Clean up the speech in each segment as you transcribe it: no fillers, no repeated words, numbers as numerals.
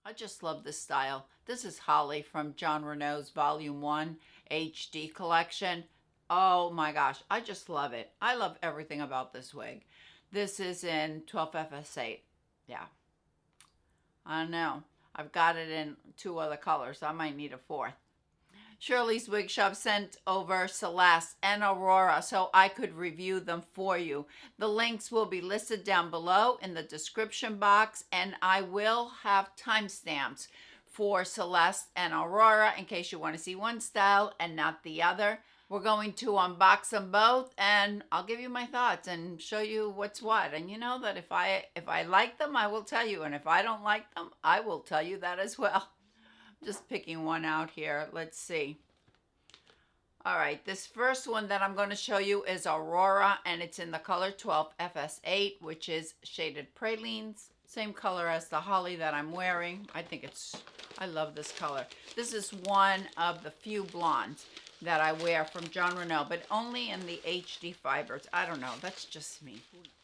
I just love this style. This is Holly from Jon Renau's Volume 1 HD collection. Oh my gosh, I just love it. I love everything about this wig. This is in 12FS8. Yeah, I know. I've got it in two other colors. I might need a fourth. Shirley's Wig Shop sent over Celeste and Aurora so I could review them for you. The links will be listed down below in the description box, and I will have timestamps for Celeste and Aurora in case you want to see one style and not the other. We're going to unbox them both, and I'll give you my thoughts and show you what's what. And you know that if I like them, I will tell you, and if I don't like them, I will tell you that as well. Just picking one out here. Let's see. All right, this first one that I'm going to show you is Aurora, and it's in the color 12FS8, which is shaded pralines. Same color as the Holly that I'm wearing. I love this color. This is one of the few blondes that I wear from Jon Renau, but only in the HD fibers. I don't know, that's just me.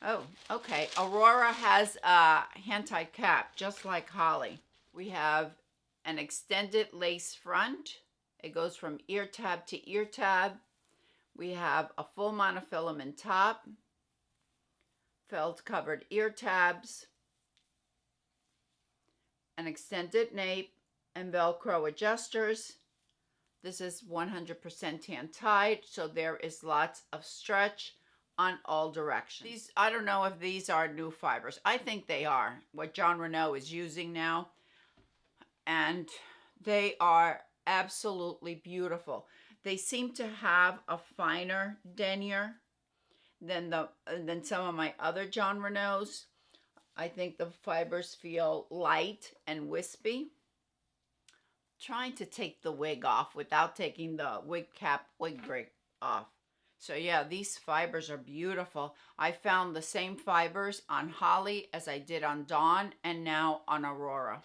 Oh, okay. Aurora has a hand-tied cap, just like Holly. We have an extended lace front. It goes from ear tab to ear tab. We have a full monofilament top, felt covered ear tabs, an extended nape, and Velcro adjusters. This is 100% hand tied, so there is lots of stretch on all directions. I don't know if these are new fibers. I think they are, what Jon Renau is using now. And they are absolutely beautiful. They seem to have a finer denier than some of my other Jon Renau's. I think the fibers feel light and wispy. Trying to take the wig off without taking the wig cap, wig grip off. So yeah, these fibers are beautiful. I found the same fibers on Holly as I did on Dawn and now on Aurora.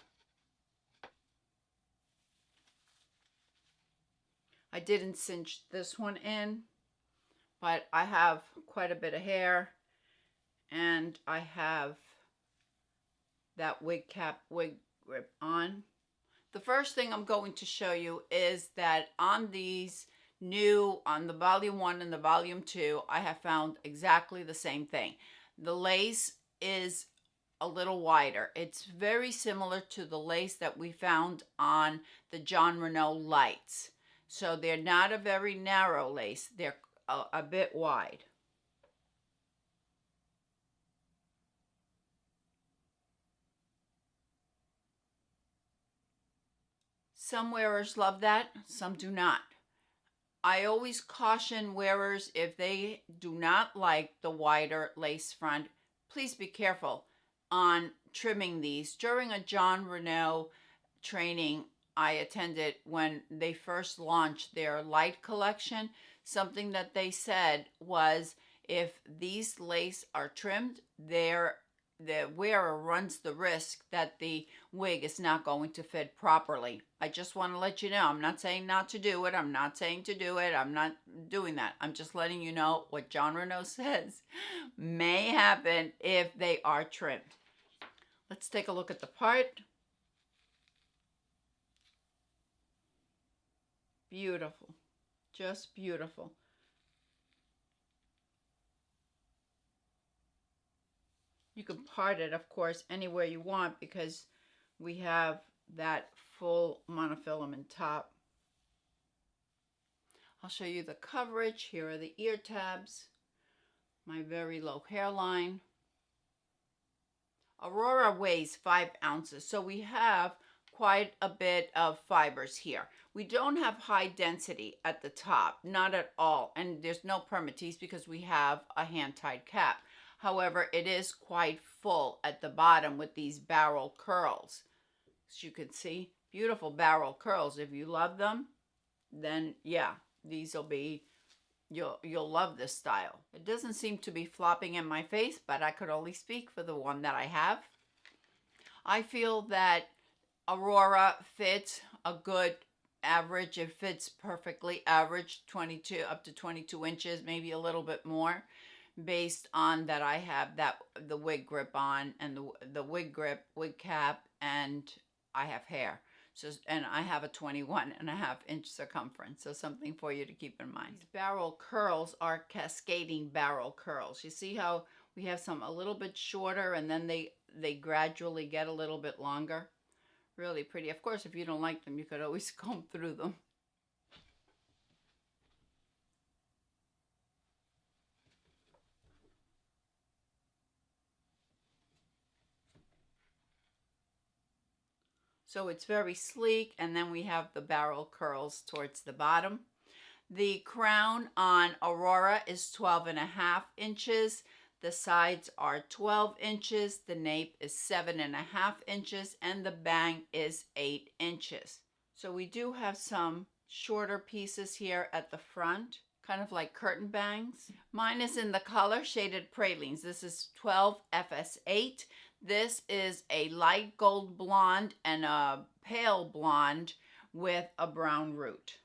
I didn't cinch this one in, but I have quite a bit of hair, and I have that wig cap, wig grip on. The first thing I'm going to show you is that on these new, on the Volume 1 and the Volume 2, I have found exactly the same thing. The lace is a little wider. It's very similar to the lace that we found on the Jon Renau Lights. So they're not a very narrow lace. They're a bit wide. Some wearers love that, some do not. I always caution wearers, if they do not like the wider lace front, please be careful on trimming these. During a Jon Renau training I attended when they first launched their light collection, something that they said was, if these lace are trimmed, the wearer runs the risk that the wig is not going to fit properly. I just want to let you know. I'm not saying not to do it. I'm not saying to do it. I'm not doing that. I'm just letting you know what Jon Renau says may happen if they are trimmed. Let's take a look at the part. Beautiful, just beautiful. You can part it, of course, anywhere you want because we have that full monofilament top. I'll show you the coverage. Here are the ear tabs, my very low hairline. Aurora weighs 5 ounces, so we have quite a bit of fibers here. We don't have high density at the top, not at all, and there's no permatease because we have a hand-tied cap. However, it is quite full at the bottom with these barrel curls. As you can see, beautiful barrel curls. If you love them, then yeah, these will be, you'll love this style. It doesn't seem to be flopping in my face, but I could only speak for the one that I have. I feel that Aurora fits a good average. It fits perfectly average, 22 up to 22 inches, maybe a little bit more, based on that I have the wig grip on, and the wig grip, wig cap, and I have hair. So, and I have a 21.5-inch circumference, so something for you to keep in mind. These barrel curls are cascading barrel curls. You see how we have some a little bit shorter, and then they gradually get a little bit longer. Really pretty. Of course, if you don't like them, you could always comb through them. So it's very sleek, and then we have the barrel curls towards the bottom. The crown on Aurora is 12.5 inches. The sides are 12 inches. The nape is 7.5 inches, and the bang is 8 inches. So we do have some shorter pieces here at the front, kind of like curtain bangs. Mine is in the color Shaded Pralines. This is 12 FS8. This is a light gold blonde and a pale blonde with a brown root.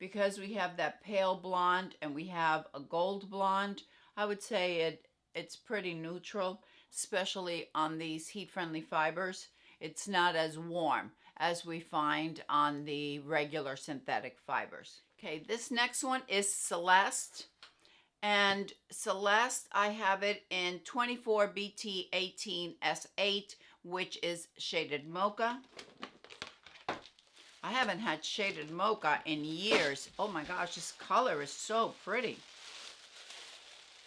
Because we have that pale blonde and we have a gold blonde, I would say it's pretty neutral, especially on these heat-friendly fibers. It's not as warm as we find on the regular synthetic fibers. Okay, this next one is Celeste. And Celeste, I have it in 24BT18S8, which is shaded mocha. I haven't had shaded mocha in years. Oh my gosh, this color is so pretty.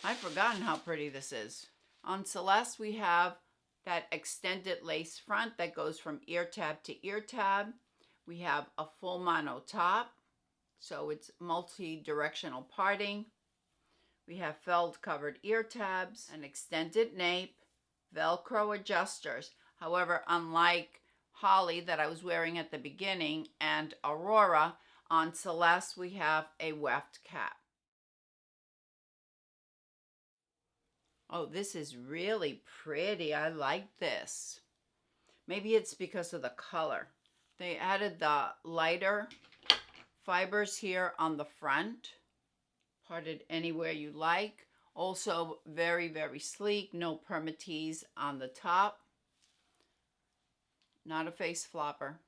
I've forgotten how pretty this is. On Celeste, we have that extended lace front that goes from ear tab to ear tab. We have a full mono top, so it's multi-directional parting. We have felt covered ear tabs, an extended nape, Velcro adjusters. However, unlike Holly that I was wearing at the beginning and Aurora, on Celeste we have a weft cap. Oh, this is really pretty. I like this. Maybe it's because of the color. They added the lighter fibers here on the front. Parted anywhere you like. Also very, very sleek. No permatease on the top. Not a face flopper.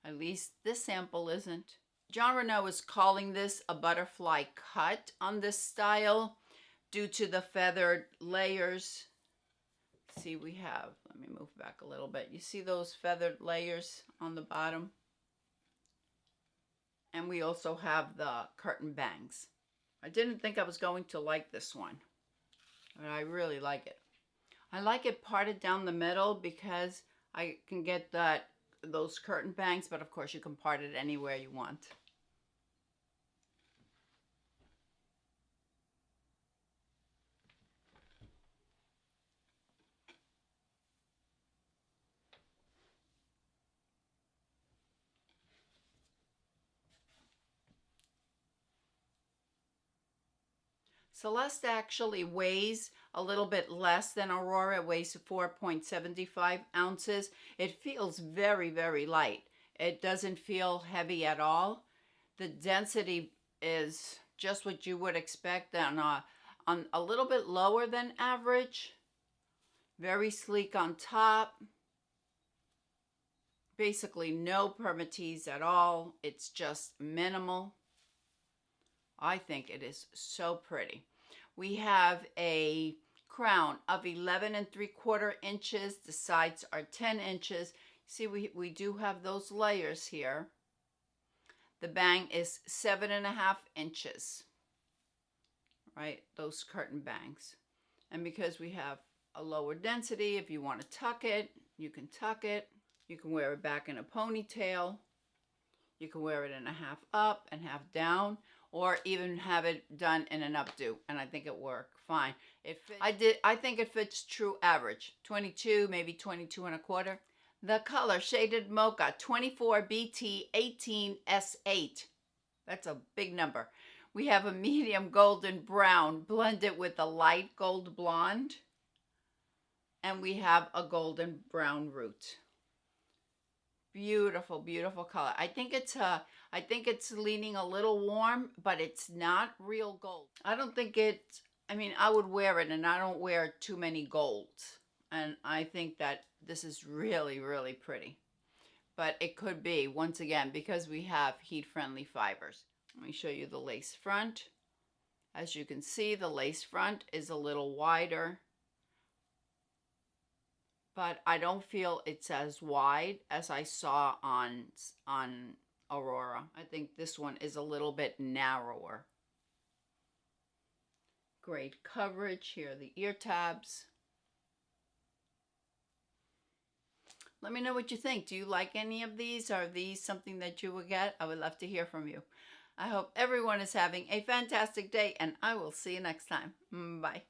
At least this sample isn't. Jon Renau is calling this a butterfly cut on this style due to the feathered layers. See, we have, let me move back a little bit. You see those feathered layers on the bottom? And we also have the curtain bangs. I didn't think I was going to like this one, but I really like it. I like it parted down the middle because I can get those curtain bangs, but of course you can part it anywhere you want. Celeste actually weighs a little bit less than Aurora. It weighs 4.75 ounces. It feels very, very light. It doesn't feel heavy at all. The density is just what you would expect on a little bit lower than average. Very sleek on top. Basically no permatease at all. It's just minimal. I think it is so pretty. We have a crown of 11.75 inches. The sides are 10 inches. See, we do have those layers here. The bang is 7.5 inches, right? Those curtain bangs. And because we have a lower density, if you want to tuck it, you can tuck it. You can wear it back in a ponytail. You can wear it in a half up and half down, or even have it done in an updo, and I think it worked fine. I think it fits true average, 22, maybe 22.25. The color Shaded Mocha, 24BT18S8. That's a big number. We have a medium golden brown blended with a light gold blonde, and we have a golden brown root. Beautiful, beautiful color. I think it's leaning a little warm, but it's not real gold. I don't think it's I mean, I would wear it, and I don't wear too many golds. And I think that this is really, really pretty. But it could be, once again, because we have heat-friendly fibers. Let me show you the lace front. As you can see, the lace front is a little wider, but I don't feel it's as wide as I saw on Aurora. I think this one is a little bit narrower. Great coverage. Here are the ear tabs. Let me know what you think. Do you like any of these? Are these something that you would get? I would love to hear from you. I hope everyone is having a fantastic day, and I will see you next time. Bye.